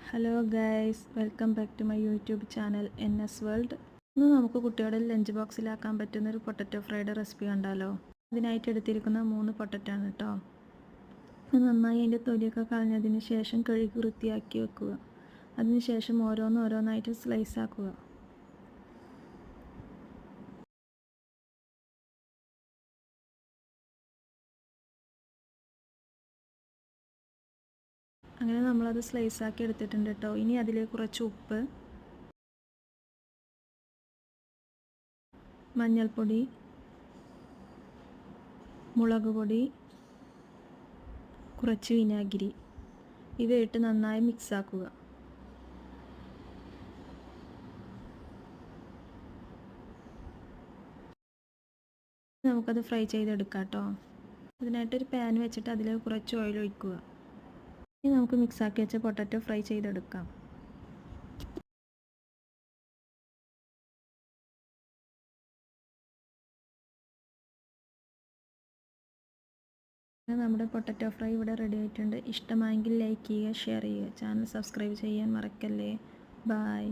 Hello guys, welcome back to my YouTube channel NS world. ഇന്ന് നമുക്ക് കുട്ടികളുടെ lunch ബോക്സിലാക്കാൻ പറ്റുന്നൊരു പൊട്ടറ്റോ ഫ്രൈഡ് റെസിപ്പി കണ്ടാലോ. ഇതിനായിട്ട് എടുത്തിരിക്കുന്ന 3 പൊട്ടറ്റോ ആണ് കേട്ടോ. നന്നായി അതിൻ്റെ തൊലിയൊക്കെ കളഞ്ഞതിന് ശേഷം കഴുകി വൃത്തിയാക്കി വെക്കുക. അതിനുശേഷം ഓരോന്നായിട്ട് സ്ലൈസ് ആക്കുക. അങ്ങനെ നമ്മളത് സ്ലൈസ് ആക്കി എടുത്തിട്ടുണ്ട് കേട്ടോ. ഇനി അതിലേക്ക് കുറച്ച് ഉപ്പ്, മഞ്ഞൾപ്പൊടി, മുളക് പൊടി, കുറച്ച് വിനാഗിരി ഇവയിട്ട് നന്നായി മിക്സ് ആക്കുക. നമുക്കത് ഫ്രൈ ചെയ്തെടുക്കാം കേട്ടോ. അതിനായിട്ടൊരു പാൻ വെച്ചിട്ട് അതിലേക്ക് കുറച്ച് ഓയിൽ ഒഴിക്കുക. ഇനി നമുക്ക് മിക്സാക്കി വെച്ച പൊട്ടറ്റോ ഫ്രൈ ചെയ്തെടുക്കാം. നമ്മുടെ പൊട്ടറ്റോ ഫ്രൈ ഇവിടെ റെഡി ആയിട്ടുണ്ട്. ഇഷ്ടമായെങ്കിൽ ലൈക്ക് ചെയ്യുക, ഷെയർ ചെയ്യുക, ചാനൽ സബ്സ്ക്രൈബ് ചെയ്യാൻ മറക്കല്ലേ. ബൈ.